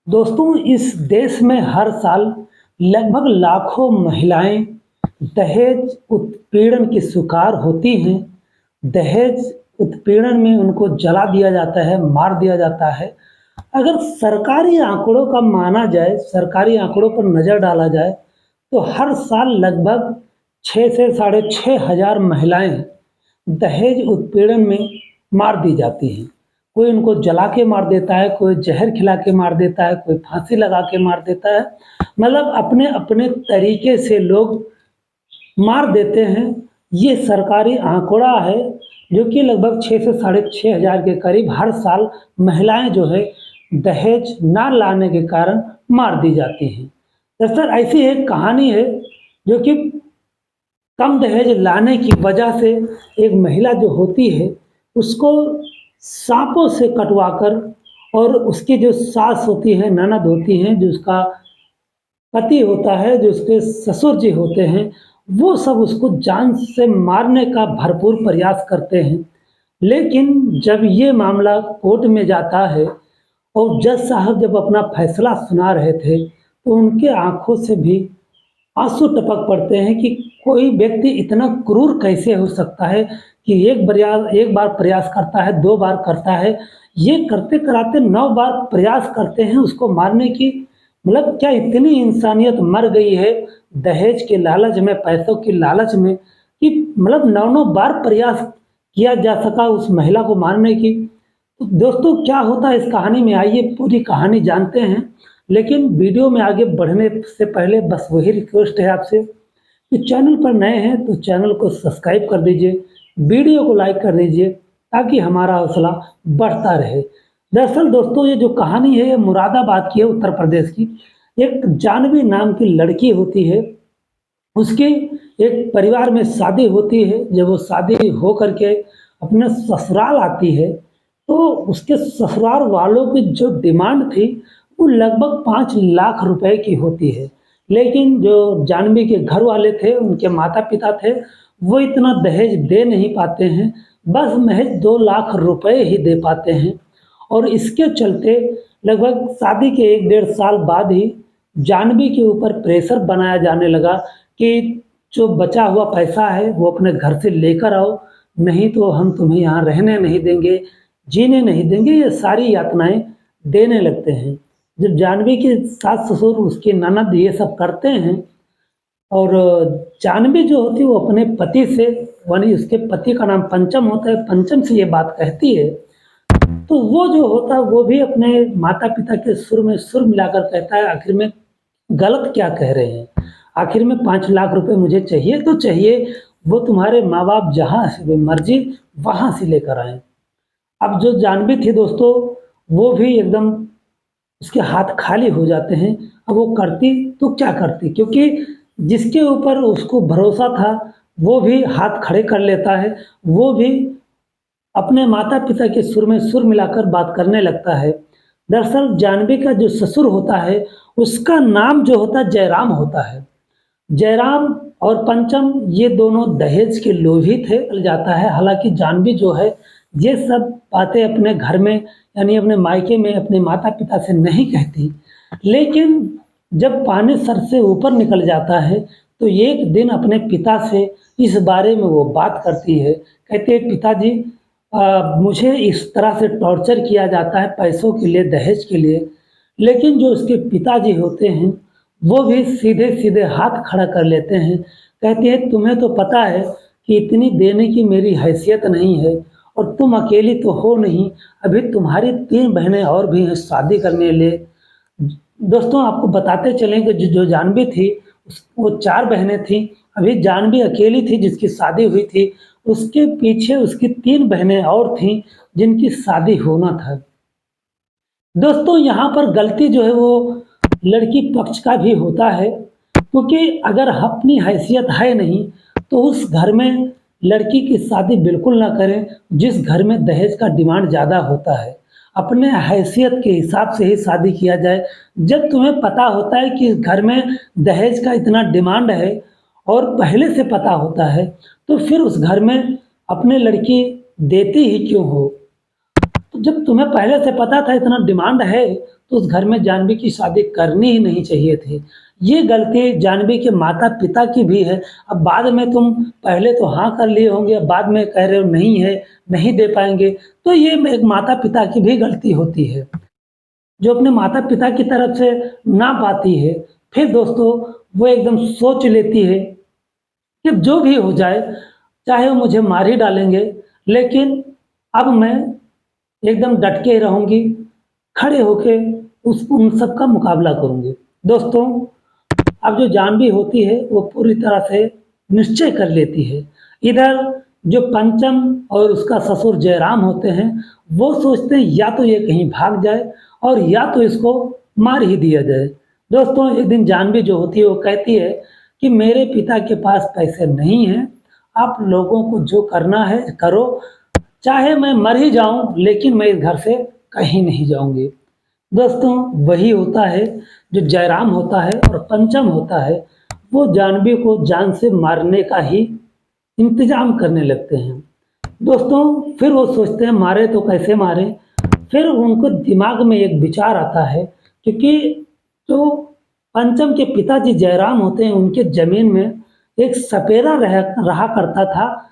दोस्तों, इस देश में हर साल लगभग लाखों महिलाएं दहेज उत्पीड़न की शिकार होती हैं। दहेज उत्पीड़न में उनको जला दिया जाता है, मार दिया जाता है। अगर सरकारी आंकड़ों का माना जाए, सरकारी आंकड़ों पर नज़र डाला जाए, तो हर साल लगभग 6 से साढ़े 6 हज़ार महिलाएं दहेज उत्पीड़न में मार दी जाती हैं। कोई उनको जला के मार देता है, कोई जहर खिला के मार देता है, कोई फांसी लगा के मार देता है। मतलब अपने-अपने तरीके से लोग मार देते हैं। ये सरकारी आंकड़ा है, जो कि लगभग 6 से साढ़े 6 हज़ार के करीब हर साल महिलाएं जो है दहेज ना लाने के कारण मार दी जाती हैं। दरअसल ऐसी एक कहानी है, जो कि कम दहेज लाने की वजह से एक महिला जो होती है, उसको साँपों से कटवाकर, और उसकी जो सास होती है, ननद होती हैं, जो उसका पति होता है, जो उसके ससुर जी होते हैं, वो सब उसको जान से मारने का भरपूर प्रयास करते हैं। लेकिन जब ये मामला कोर्ट में जाता है और जज साहब जब अपना फैसला सुना रहे थे, तो उनके आँखों से भी आँसू टपक पड़ते हैं कि कोई व्यक्ति इतना क्रूर कैसे हो सकता है कि एक बार प्रयास करता है, 2 बार करता है, ये करते-कराते 9 बार प्रयास करते हैं उसको मारने की। मतलब क्या इतनी इंसानियत मर गई है दहेज के लालच में, पैसों की लालच में, कि मतलब 9-9 बार प्रयास किया जा सका उस महिला को मारने की। तो दोस्तों, क्या होता है इस कहानी में, आइए पूरी कहानी जानते हैं। लेकिन वीडियो में आगे बढ़ने से पहले बस वही रिक्वेस्ट है आपसे कि चैनल पर नए हैं तो चैनल को सब्सक्राइब कर दीजिए, वीडियो को लाइक कर दीजिए, ताकि हमारा हौसला बढ़ता रहे। दरअसल दोस्तों, ये जो कहानी है ये मुरादाबाद की है, उत्तर प्रदेश की। एक जानवी नाम की लड़की होती है, उसकी एक परिवार में शादी होती है। जब वो शादी हो करके अपने ससुराल आती है, तो उसके ससुराल वालों की जो डिमांड थी, वो लगभग 5 लाख रुपए की होती है। लेकिन जो जाह्नवी के घर वाले थे, उनके माता-पिता थे, वो इतना दहेज दे नहीं पाते हैं, बस महज़ 2 लाख रुपए ही दे पाते हैं। और इसके चलते लगभग शादी के 1 डेढ़ साल बाद ही जाह्नवी के ऊपर प्रेशर बनाया जाने लगा कि जो बचा हुआ पैसा है वो अपने घर से लेकर आओ, नहीं तो हम तुम्हें यहाँ रहने नहीं देंगे, जीने नहीं देंगे, ये सारी यातनाएँ देने लगते हैं। जब जाह्नवी के सास-ससुर, उसकी ननद ये सब करते हैं, और जाह्नवी जो होती है वो अपने पति से, यानी उसके पति का नाम पंचम होता है, पंचम से ये बात कहती है, तो वो जो होता है वो भी अपने माता-पिता के सुर में सुर मिलाकर कहता है, आखिर में गलत क्या कह रहे हैं? आखिर में 5 लाख रुपए मुझे चाहिए तो चाहिए, वो तुम्हारे माँ-बाप जहाँ से मर्ज़ी वहाँ से लेकर आएँ। अब जो जाह्नवी थी दोस्तों, वो भी एकदम, उसके हाथ खाली हो जाते हैं। अब वो करती तो क्या करती? क्योंकि जिसके ऊपर उसको भरोसा था, वो भी हाथ खड़े कर लेता है, वो भी अपने माता-पिता के सुर में सुर मिलाकर बात करने लगता है। दरअसल जाह्नवी का जो ससुर होता है, उसका नाम जो होता है जयराम होता है। जयराम और पंचम ये दोनों दहेज के लोभी थे, चल जाता है। हालाँकि जाह्नवी जो है, ये सब बातें अपने घर में, यानी अपने मायके में अपने माता-पिता से नहीं कहती। लेकिन जब पानी सर से ऊपर निकल जाता है, तो एक दिन अपने पिता से इस बारे में वो बात करती है। कहती है, पिताजी, मुझे इस तरह से टॉर्चर किया जाता है पैसों के लिए, दहेज के लिए। लेकिन जो उसके पिताजी होते हैं, वो भी सीधे-सीधे हाथ खड़ा कर लेते हैं। कहते हैं, तुम्हें तो पता है कि इतनी देने की मेरी हैसियत नहीं है, और तुम अकेली तो हो नहीं, अभी तुम्हारी 3 बहनें और भी हैं शादी करने लिए। दोस्तों, आपको बताते चलें कि जो जाह्नवी थी, वो 4 बहनें थीं। अभी जाह्नवी अकेली थी जिसकी शादी हुई थी, उसके पीछे उसकी 3 बहनें और थीं जिनकी शादी होना था। दोस्तों, यहाँ पर गलती जो है वो लड़की पक्ष का भी होता है, क्योंकि अगर अपनी हैसियत है नहीं, तो उस घर में लड़की की शादी बिल्कुल ना करें जिस घर में दहेज का डिमांड ज़्यादा होता है। अपने हैसियत के हिसाब से ही शादी किया जाए। जब तुम्हें पता होता है कि इस घर में दहेज का इतना डिमांड है, और पहले से पता होता है, तो फिर उस घर में अपने लड़की देती ही क्यों हो? तो जब तुम्हें पहले से पता था इतना डिमांड है, तो उस घर में जानवी की शादी करनी ही नहीं चाहिए थी। ये गलती जानवी के माता-पिता की भी है। अब बाद में तुम पहले तो हाँ कर लिए होंगे, अब बाद में कह रहे हो नहीं है, नहीं दे पाएँगे, तो ये एक माता-पिता की भी गलती होती है, जो अपने माता-पिता की तरफ से ना पाती है। फिर दोस्तों वो एकदम सोच लेती है कि जो भी हो जाए, चाहे वो मुझे मार ही डालेंगे, लेकिन अब मैं एकदम डट के रहूँगी, खड़े होके उस उन सब का मुकाबला करूँगी। दोस्तों, अब जो जानवी होती है, वो पूरी तरह से निश्चय कर लेती है। इधर जो पंचम और उसका ससुर जयराम होते हैं, वो सोचते हैं या तो ये कहीं भाग जाए और या तो इसको मार ही दिया जाए। दोस्तों, एक दिन जानवी जो होती है, वो कहती है कि मेरे पिता के पास पैसे नहीं हैं, आप लोगों को जो करना है करो, चाहे मैं मर ही जाऊँ, लेकिन मैं इस घर से कहीं नहीं जाऊँगी। दोस्तों, वही होता है जो जयराम होता है और पंचम होता है, वो जानवी को जान से मारने का ही इंतज़ाम करने लगते हैं। दोस्तों, फिर वो सोचते हैं मारे तो कैसे मारें? फिर उनको दिमाग में एक विचार आता है, क्योंकि जो पंचम के पिताजी जयराम होते हैं, उनके ज़मीन में एक सपेरा रहा करता था।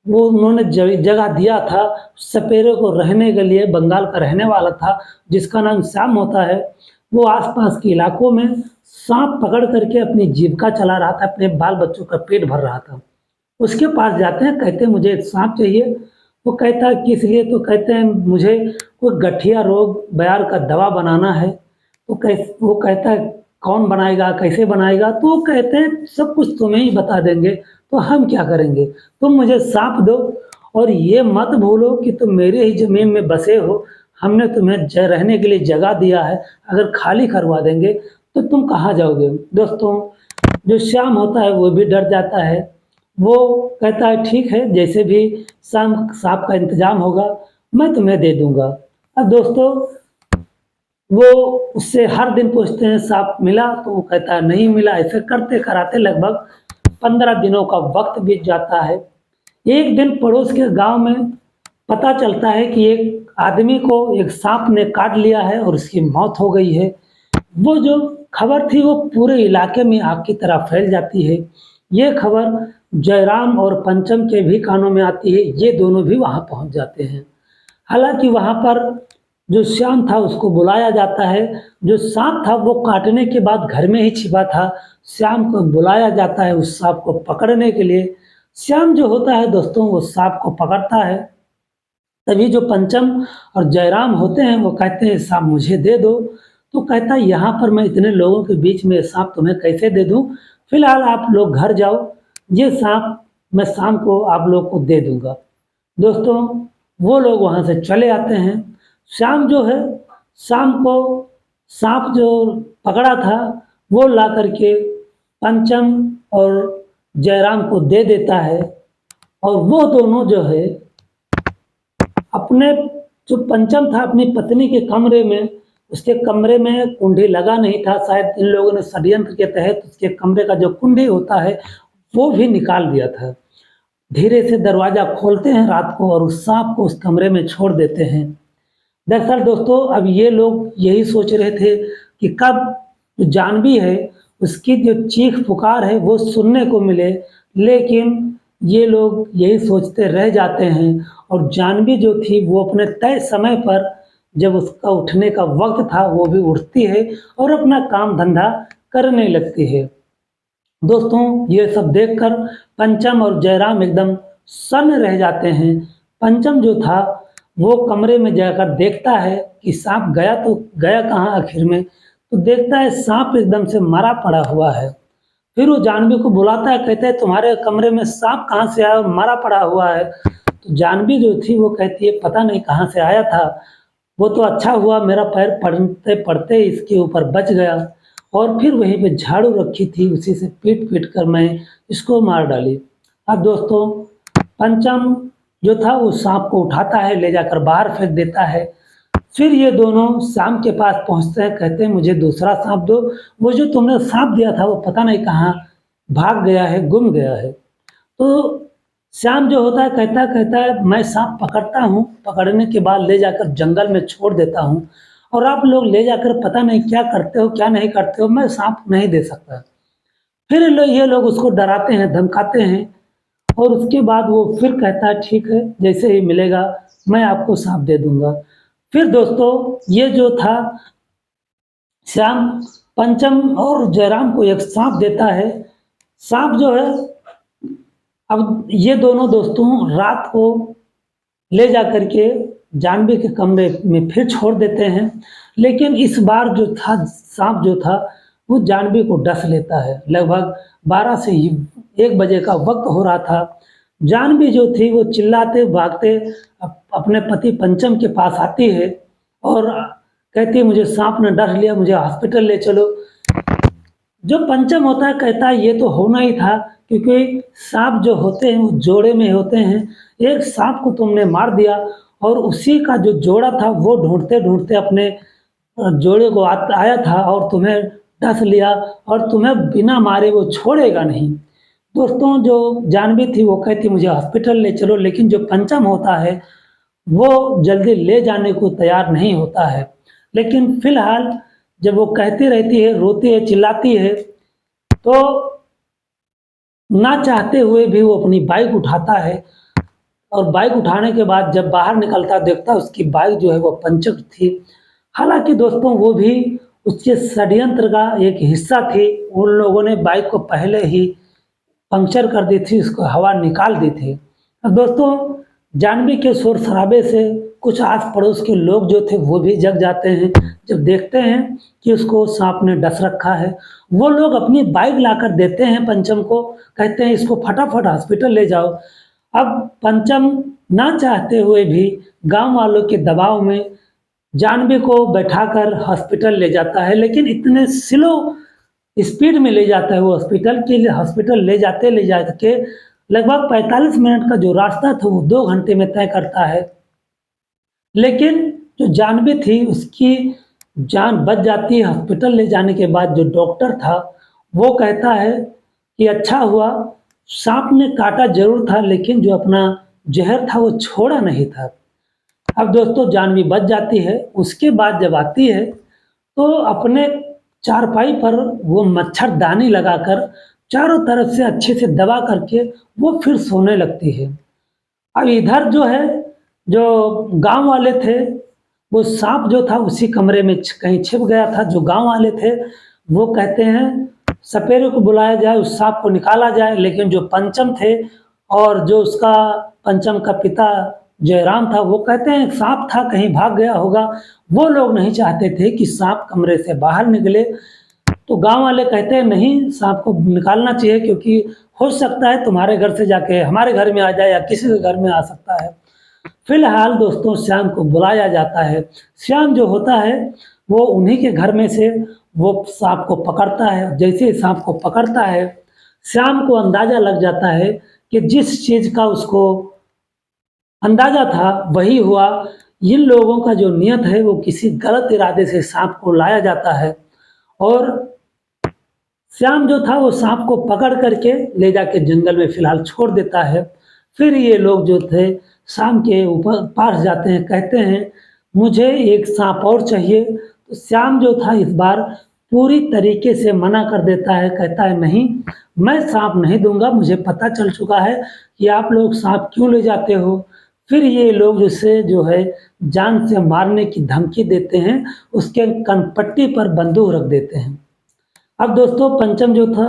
वो उन्होंने जगह दिया था सपेरे को रहने के लिए, बंगाल का रहने वाला था, जिसका नाम श्याम होता है। वो आस-पास के इलाकों में साँप पकड़ करके अपनी जीविका चला रहा था, अपने बाल-बच्चों का पेट भर रहा था। उसके पास जाते हैं, कहते हैं मुझे साँप चाहिए। वो कहता है किस लिए? तो कहते हैं मुझे कोई गठिया रोग बयार का दवा बनाना है। तो वो कहता है कौन बनाएगा, कैसे बनाएगा? तो वो कहते हैं सब कुछ तुम्हें ही बता देंगे, तो हम क्या करेंगे? तुम मुझे साँप दो और ये मत भूलो कि तुम मेरे ही ज़मीन में बसे हो, हमने तुम्हें रहने के लिए जगह दिया है, अगर खाली करवा देंगे तो तुम कहाँ जाओगे? दोस्तों, जो श्याम होता है वो भी डर जाता है। वो कहता है ठीक है, जैसे भी साँप का इंतज़ाम होगा, मैं तुम्हें दे दूँगा। अब दोस्तों, वो उससे हर दिन पूछते हैं साँप मिला? तो वो कहता है नहीं मिला। ऐसे करते-कराते लगभग 15 दिनों का वक़्त बीत जाता है। एक दिन पड़ोस के गाँव में पता चलता है कि एक आदमी को एक साँप ने काट लिया है और उसकी मौत हो गई है। वो जो खबर थी वो पूरे इलाके में आग की तरह फैल जाती है। ये खबर जयराम और पंचम के भी कानों में आती है, ये दोनों भी वहाँ पहुँच जाते हैं। हालाँकि वहाँ पर जो श्याम था उसको बुलाया जाता है, जो साँप था वो काटने के बाद घर में ही छिपा था, श्याम को बुलाया जाता है उस साँप को पकड़ने के लिए। श्याम जो होता है दोस्तों, वो साँप को पकड़ता है। तभी जो पंचम और जयराम होते हैं वो कहते हैं साँप मुझे दे दो। तो कहता है यहाँ पर मैं इतने लोगों के बीच में साँप तुम्हें कैसे दे दूँ? फिलहाल आप लोग घर जाओ, ये साँप मैं शाम को आप लोग को दे दूँगा। दोस्तों, वो लोग वहाँ से चले आते हैं। श्याम जो है, शाम को साँप जो पकड़ा था वो ला कर के पंचम और जयराम को दे देता है और वो दोनों जो है अपने जो पंचम था अपनी पत्नी के कमरे में, उसके कमरे में कुंडी लगा नहीं था, शायद इन लोगों ने षड्यंत्र के तहत उसके कमरे का जो कुंडी होता है वो भी निकाल दिया था। धीरे से दरवाज़ा खोलते हैं रात को और उस साँप को उस कमरे में छोड़ देते हैं। दरअसल दोस्तों, अब ये लोग यही सोच रहे थे कि कब जो जानवी है उसकी जो चीख पुकार है वो सुनने को मिले, लेकिन ये लोग यही सोचते रह जाते हैं और जानवी जो थी वो अपने तय समय पर जब उसका उठने का वक्त था वो भी उठती है और अपना काम धंधा करने लगती है। दोस्तों, ये सब देखकर पंचम और जयराम एकदम सन्न रह जाते हैं। पंचम जो था वो कमरे में जाकर देखता है कि साँप गया तो गया कहाँ आखिर में, तो देखता है साँप एकदम से मरा पड़ा हुआ है। फिर वो जानवी को बुलाता है, कहता है तुम्हारे कमरे में साँप कहाँ से आया और मरा पड़ा हुआ है? तो जानवी जो थी वो कहती है पता नहीं कहाँ से आया था, वो तो अच्छा हुआ मेरा पैर पड़ते-पड़ते इसके ऊपर बच गया और फिर वहीं पे झाड़ू रखी थी, उसी से पीट-पीट कर मैं इसको मार डाली। अब दोस्तों, पंचम जो था वो साँप को उठाता है, ले जाकर बाहर फेंक देता है। फिर ये दोनों शाम के पास पहुँचते हैं, कहते हैं मुझे दूसरा साँप दो, वो जो तुमने साँप दिया था वो पता नहीं कहाँ भाग गया है, गुम गया है। तो श्याम जो होता है कहता है मैं सांप पकड़ता हूँ, पकड़ने के बाद ले जाकर जंगल में छोड़ देता हूँ और आप लोग ले जाकर पता नहीं क्या करते हो, क्या नहीं करते हो, मैं सांप नहीं दे सकता। फिर ये लोग उसको डराते हैं, धमकाते हैं और उसके बाद वो फिर कहता है ठीक है, जैसे ही मिलेगा मैं आपको सांप दे दूँगा। फिर दोस्तों ये जो था श्याम पंचम और जयराम को एक सांप देता है। सांप जो है अब ये दोनों दोस्तों रात को ले जाकर के जानवी के कमरे में फिर छोड़ देते हैं, लेकिन इस बार जो था सांप जो था वो जानवी को डस लेता है। लगभग 12 से 1 बजे का वक्त हो रहा था। जानवी जो थी वो चिल्लाते भागते अपने पति पंचम के पास आती है और कहती है मुझे सांप ने डस लिया, मुझे हॉस्पिटल ले चलो। जो पंचम होता है कहता है ये तो होना ही था, क्योंकि सांप जो होते हैं वो जोड़े में होते हैं। एक सांप को तुमने मार दिया और उसी का जो जोड़ा था वो ढूंढते ढूंढते अपने जोड़े को आया था और तुम्हें डस लिया और तुम्हें बिना मारे वो छोड़ेगा नहीं। दोस्तों जो जानवी थी वो कहती मुझे हॉस्पिटल ले चलो, लेकिन जो पंचम होता है वो जल्दी ले जाने को तैयार नहीं होता है। लेकिन फिलहाल जब वो कहती रहती है, रोती है, चिल्लाती है, तो ना चाहते हुए भी वो अपनी बाइक उठाता है और बाइक उठाने के बाद जब बाहर निकलता देखता उसकी बाइक जो है वो पंचर थी। हालांकि दोस्तों वो भी उसके षड्यंत्र का एक हिस्सा थी। उन लोगों ने बाइक को पहले ही पंक्चर कर दी थी, उसको हवा निकाल दी थी। अब दोस्तों जानवी के शोर शराबे से कुछ आस पड़ोस के लोग जो थे वो भी जग जाते हैं। जब देखते हैं कि उसको सांप ने डस रखा है, वो लोग अपनी बाइक लाकर देते हैं पंचम को, कहते हैं इसको फटाफट हॉस्पिटल ले जाओ। अब पंचम ना चाहते हुए भी गांव वालों के दबाव में जानवी को बैठाकर हॉस्पिटल ले जाता है, लेकिन इतने स्लो स्पीड में ले जाता है वो हॉस्पिटल ले जाके लगभग 45 मिनट का जो रास्ता था वो 2 घंटे में तय करता है। लेकिन जो जानवी थी उसकी जान बच जाती है। हॉस्पिटल ले जाने के बाद जो डॉक्टर था वो कहता है कि अच्छा हुआ, सांप ने काटा जरूर था लेकिन जो अपना जहर था वो छोड़ा नहीं था। अब दोस्तों जानवी बच जाती है। उसके बाद जब आती है तो अपने चारपाई पर वो मच्छरदानी लगाकर चारों तरफ से अच्छे से दबा करके वो फिर सोने लगती है। अब इधर जो है जो गांव वाले थे वो सांप जो था उसी कमरे में कहीं छिप गया था। जो गांव वाले थे वो कहते हैं सपेरे को बुलाया जाए, उस सांप को निकाला जाए, लेकिन जो पंचम थे और जो उसका पंचम का पिता जयराम था वो कहते हैं सांप था कहीं भाग गया होगा। वो लोग नहीं चाहते थे कि सांप कमरे से बाहर निकले। तो गांव वाले कहते हैं नहीं, सांप को निकालना चाहिए क्योंकि हो सकता है तुम्हारे घर से जाके हमारे घर में आ जाए या किसी के घर में आ सकता है। फिलहाल दोस्तों श्याम को बुलाया जाता है। श्याम जो होता है वो उन्हीं के घर में से वो सांप को पकड़ता है। जैसे ही सांप को पकड़ता है श्याम को अंदाजा लग जाता है कि जिस चीज़ का उसको अंदाजा था वही हुआ। इन लोगों का जो नियत है वो किसी गलत इरादे से सांप को लाया जाता है और श्याम जो था वो सांप को पकड़ करके ले जाके जंगल में फिलहाल छोड़ देता है। फिर ये लोग जो थे श्याम के ऊपर पास जाते हैं, कहते हैं मुझे एक सांप और चाहिए। तो श्याम जो था इस बार पूरी तरीके से मना कर देता है, कहता है नहीं, मैं सांप नहीं दूंगा, मुझे पता चल चुका है कि आप लोग सांप क्यों ले जाते हो। फिर ये लोग उसे जो है जान से मारने की धमकी देते हैं, उसके कनपट्टी पर बंदूक रख देते हैं। अब दोस्तों पंचम जो था,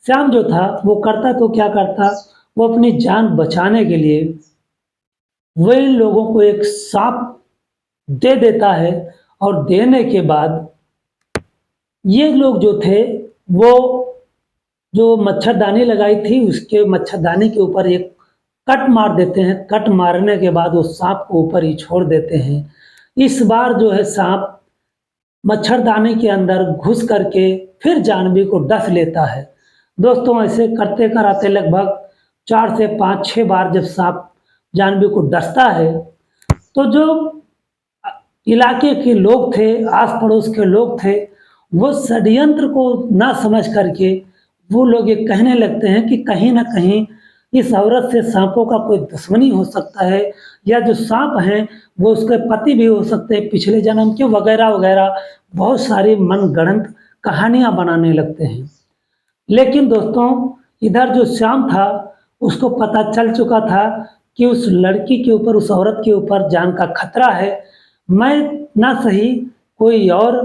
श्याम जो था वो करता तो क्या करता, वो अपनी जान बचाने के लिए वो इन लोगों को एक सांप दे देता है और देने के बाद ये लोग जो थे वो जो मच्छरदानी लगाई थी उसके मच्छरदानी के ऊपर एक कट मार देते हैं। कट मारने के बाद वो सांप को ऊपर ही छोड़ देते हैं। इस बार जो है सांप मच्छरदानी के अंदर घुस करके फिर जानवी को डस लेता है। दोस्तों ऐसे करते कराते लगभग 4 से 5-6 बार जब सांप जानवी को डसता है तो जो इलाके के लोग थे, आस पड़ोस के लोग थे, वो षड्यंत्र को ना समझ करके वो लोग ये कहने लगते हैं कि कहीं ना कहीं इस औरत से सांपों का कोई दुश्मनी हो सकता है, या जो सांप हैं वो उसके पति भी हो सकते हैं पिछले जन्म के, वगैरह वगैरह बहुत सारी मनगढ़ंत कहानियां बनाने लगते हैं। लेकिन दोस्तों, इधर जो श्याम था उसको पता चल चुका था कि उस लड़की के ऊपर, उस औरत के ऊपर जान का खतरा है। मैं ना सही कोई और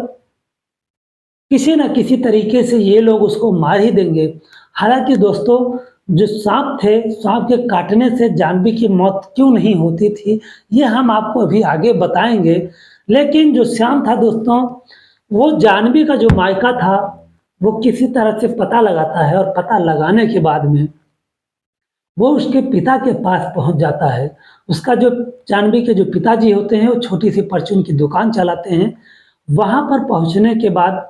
किसी न किसी तरीके से ये लोग उसको मार ही देंगे। हालांकि दोस्तों, जो सांप थे, सांप के काटने से जाह्नवी की मौत क्यों नहीं होती थी, ये हम आपको अभी आगे बताएंगे। लेकिन जो श्याम था दोस्तों, वो जाह्नवी का जो मायका था वो किसी तरह से पता लगाता है, और पता लगाने के बाद में वो उसके पिता के पास पहुंच जाता है। उसका जो जाह्नवी के जो पिताजी होते हैं वो छोटी सी परचून की दुकान चलाते हैं। वहाँ पर पहुँचने के बाद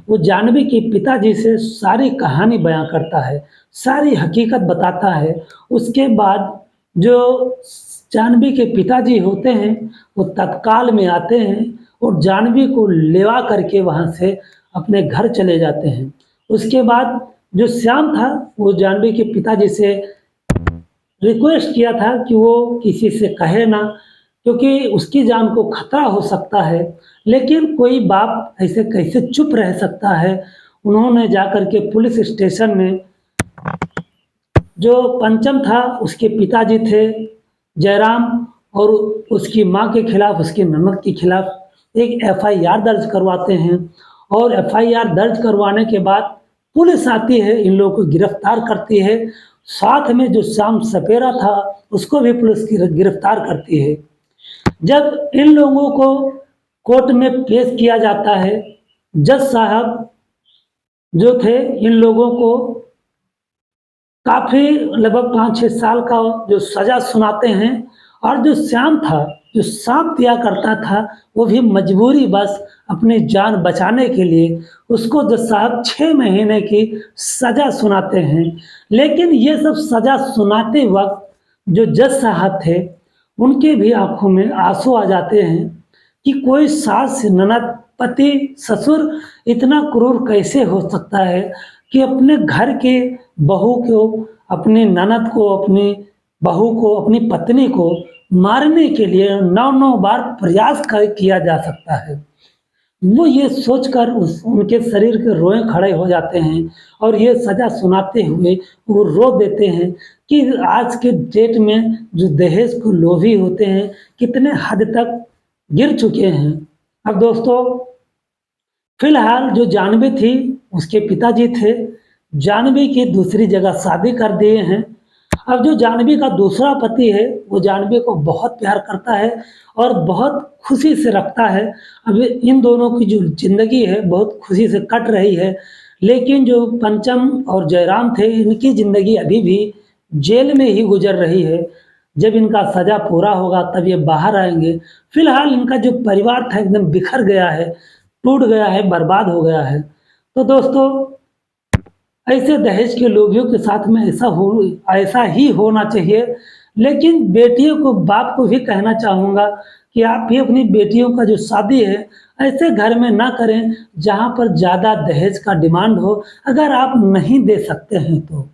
वो जाह्नवी के पिताजी से सारी कहानी बयां करता है, सारी हकीकत बताता है। उसके बाद जो जाह्नवी के पिताजी होते हैं वो तत्काल में आते हैं और जाह्नवी को लेवा करके वहाँ से अपने घर चले जाते हैं। उसके बाद जो श्याम था वो जाह्नवी के पिताजी से रिक्वेस्ट किया था कि वो किसी से कहे ना, क्योंकि उसकी जान को खतरा हो सकता है। लेकिन कोई बाप ऐसे कैसे चुप रह सकता है। उन्होंने जाकर के पुलिस स्टेशन में, जो पंचम था उसके पिताजी थे जयराम, और उसकी माँ के खिलाफ, उसकी ननद के खिलाफ एक एफआईआर दर्ज करवाते हैं। और एफआईआर दर्ज करवाने के बाद पुलिस आती है, इन लोगों को गिरफ्तार करती है। साथ में जो श्याम सपेरा था उसको भी पुलिस गिरफ्तार करती है। जब इन लोगों को कोर्ट में पेश किया जाता है, जज साहब जो थे इन लोगों को काफ़ी लगभग 5-6 साल का जो सज़ा सुनाते हैं। और जो श्याम था, जो सांप दिया करता था, वो भी मजबूरी बस अपनी जान बचाने के लिए उसको जज साहब 6 महीने की सज़ा सुनाते हैं। लेकिन ये सब सज़ा सुनाते वक्त जो जज साहब थे उनके भी आंखों में आंसू आ जाते हैं कि कोई सास, ननद, पति, ससुर इतना क्रूर कैसे हो सकता है कि अपने घर के बहू को, अपनी ननद को, अपनी बहू को, अपनी पत्नी को मारने के लिए 9-9 बार प्रयास किया जा सकता है। वो ये सोचकर उनके शरीर के रोए खड़े हो जाते हैं और ये सज़ा सुनाते हुए वो रो देते हैं कि आज के डेट में जो दहेज को लोभी होते हैं कितने हद तक गिर चुके हैं। अब दोस्तों, फिलहाल जो जाह्नवी थी उसके पिताजी थे जाह्नवी की दूसरी जगह शादी कर दिए हैं। अब जो जाह्नवी का दूसरा पति है वो जाह्नवी को बहुत प्यार करता है और बहुत खुशी से रखता है। अब इन दोनों की जो ज़िंदगी है बहुत खुशी से कट रही है। लेकिन जो पंचम और जयराम थे इनकी ज़िंदगी अभी भी जेल में ही गुजर रही है। जब इनका सज़ा पूरा होगा तब ये बाहर आएंगे। फिलहाल इनका जो परिवार था एकदम बिखर गया है, टूट गया है, बर्बाद हो गया है। तो दोस्तों, ऐसे दहेज के लोभियों के साथ में ऐसा ही होना चाहिए। लेकिन बेटियों को, बाप को भी कहना चाहूँगा कि आप भी अपनी बेटियों का जो शादी है ऐसे घर में ना करें जहाँ पर ज़्यादा दहेज का डिमांड हो, अगर आप नहीं दे सकते हैं तो।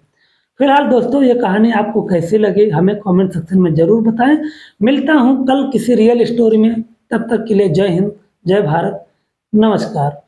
फिलहाल दोस्तों, ये कहानी आपको कैसी लगी हमें कमेंट सेक्शन में ज़रूर बताएं। मिलता हूँ कल किसी रियल स्टोरी में, तब तक के लिए जय हिंद, जय भारत, नमस्कार।